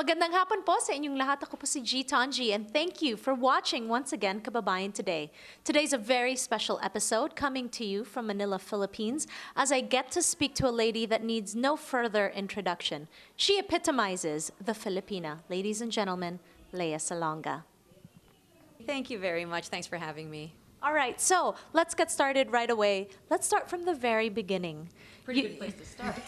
Magandang hapon po sa inyong lahat. Ako po si G. Tanji, and thank you for watching once again Kababayan Today. Today's a very special episode coming to you from Manila, Philippines, as I get to speak to a lady that needs no further introduction. She epitomizes the Filipina. Ladies and gentlemen, Lea Salonga. Thank you very much. Thanks for having me. All right, so let's get started right away. Let's start from the very beginning. Pretty good place to start.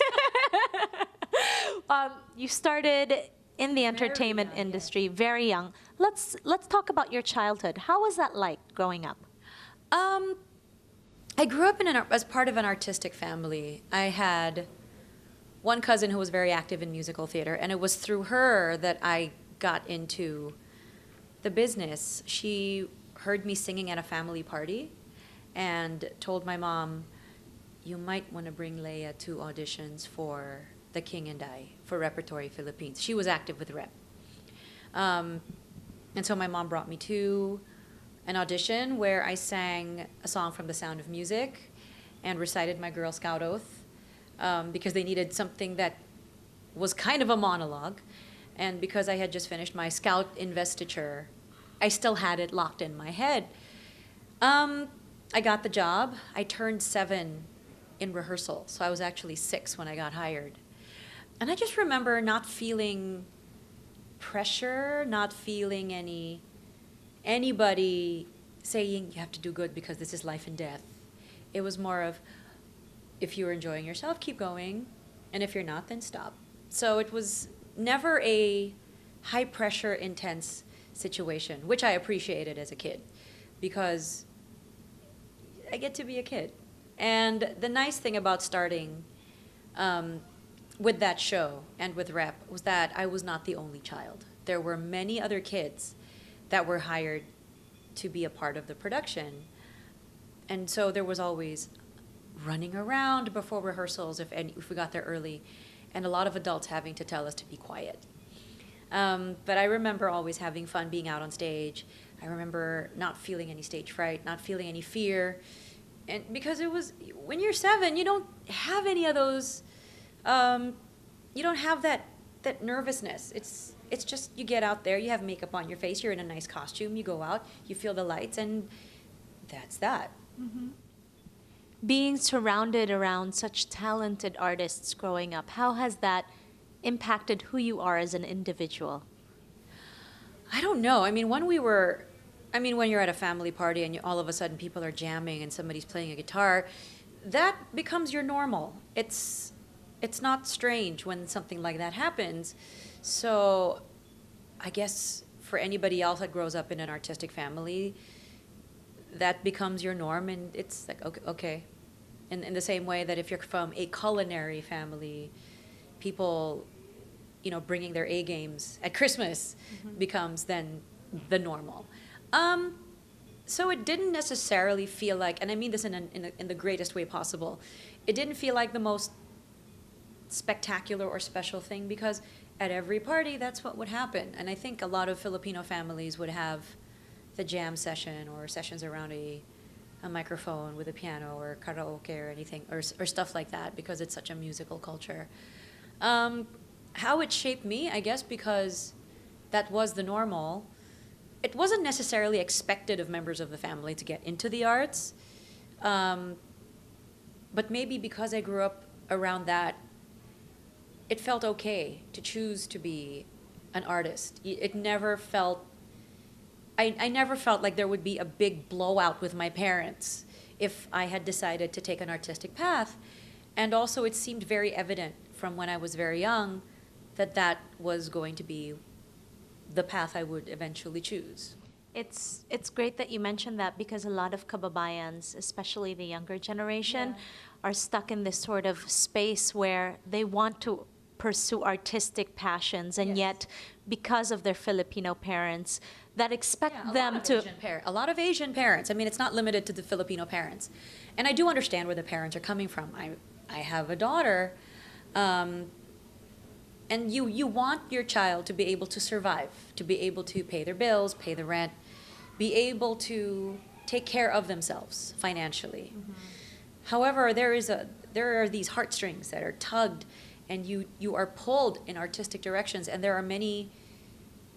You started in the entertainment industry very young. Let's talk about your childhood. How was that like growing up? I grew up as part of an artistic family. I had one cousin who was very active in musical theater, and it was through her that I got into the business. She heard me singing at a family party and told my mom, "You might want to bring Lea to auditions for The King and I, for Repertory Philippines." She was active with Rep. And so my mom brought me to an audition where I sang a song from The Sound of Music and recited my Girl Scout oath, because they needed something that was kind of a monologue. And because I had just finished my Scout investiture, I still had it locked in my head. I got the job. I turned 7 in rehearsal, so I was actually 6 when I got hired. And I just remember not feeling pressure, not feeling anybody saying you have to do good because this is life and death. It was more of, if you're enjoying yourself, keep going, and if you're not, then stop. So it was never a high pressure, intense situation, which I appreciated as a kid, because I get to be a kid. And the nice thing about starting with that show and with Rep was that I was not the only child. There were many other kids that were hired to be a part of the production. And so there was always running around before rehearsals if we got there early, and a lot of adults having to tell us to be quiet. But I remember always having fun being out on stage. I remember not feeling any stage fright, not feeling any fear. And because it was, when you're 7, you don't have any of those, you don't have that nervousness. It's just, you get out there, you have makeup on your face, you're in a nice costume, you go out, you feel the lights, and that's that. Mm-hmm. Being surrounded around such talented artists growing up, how has that impacted who you are as an individual? I don't know. I mean, when you're at a family party and all of a sudden people are jamming and somebody's playing a guitar, that becomes your normal. It's not strange when something like that happens. So I guess for anybody else that grows up in an artistic family, that becomes your norm, and it's like, okay. In the same way that if you're from a culinary family, people, bringing their A games at Christmas becomes then the normal. So it didn't necessarily feel like, and I mean this in the greatest way possible, it didn't feel like the most spectacular or special thing, because at every party that's what would happen. And I think a lot of Filipino families would have the jam session or sessions around a microphone with a piano or karaoke or anything, or stuff like that, because it's such a musical culture. How it shaped me, I guess, because that was the normal. It wasn't necessarily expected of members of the family to get into the arts, but maybe because I grew up around that, it felt okay to choose to be an artist. It never felt, I never felt like there would be a big blowout with my parents if I had decided to take an artistic path. And also it seemed very evident from when I was very young that was going to be the path I would eventually choose. It's great that you mentioned that, because a lot of kababayans, especially the younger generation, are stuck in this sort of space where they want to pursue artistic passions, and yet because of their Filipino parents that expect them to... A lot of Asian parents. I mean, it's not limited to the Filipino parents. And I do understand where the parents are coming from. I have a daughter, and you want your child to be able to survive, to be able to pay their bills, pay the rent, be able to take care of themselves financially. Mm-hmm. However, there are these heartstrings that are tugged, and you are pulled in artistic directions, and there are many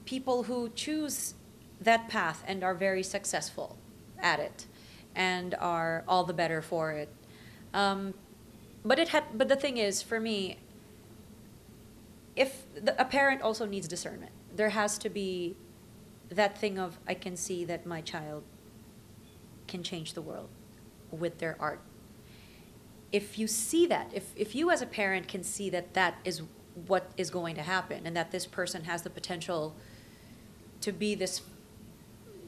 people who choose that path and are very successful at it and are all the better for it. But the thing is, for me, if a parent also needs discernment, there has to be that thing of, I can see that my child can change the world with their art. If you see that, if you as a parent can see that that is what is going to happen, and that this person has the potential to be this,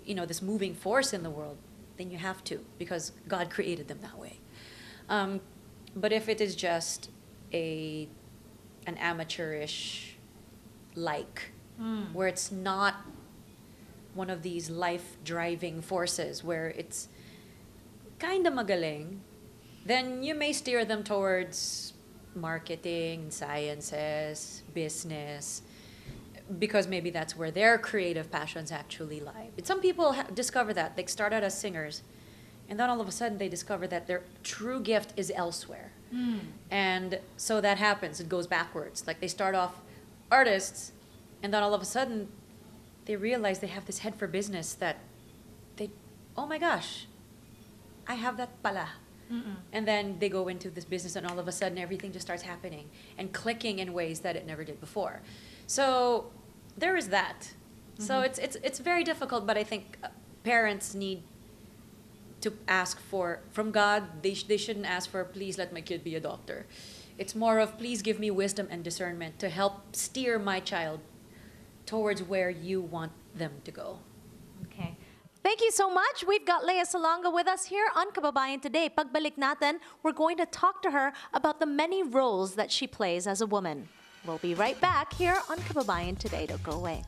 this moving force in the world, then you have to, because God created them that way. But if it is just an amateurish where it's not one of these life-driving forces, where it's kind of magaling, then you may steer them towards marketing, sciences, business, because maybe that's where their creative passions actually lie. But some people discover that. They start out as singers, and then all of a sudden they discover that their true gift is elsewhere. And so that happens. It goes backwards. Like, they start off artists, and then all of a sudden they realize they have this head for business that oh my gosh, I have that pala. And then they go into this business, and all of a sudden everything just starts happening and clicking in ways that it never did before. So there is that. So it's very difficult, but I think parents need to ask from God. They shouldn't ask for, please let my kid be a doctor. It's more of, please give me wisdom and discernment to help steer my child towards where you want them to go. Okay. Thank you so much. We've got Lea Salonga with us here on Kababayan Today. Pagbalik natin, we're going to talk to her about the many roles that she plays as a woman. We'll be right back here on Kababayan Today. Don't go away.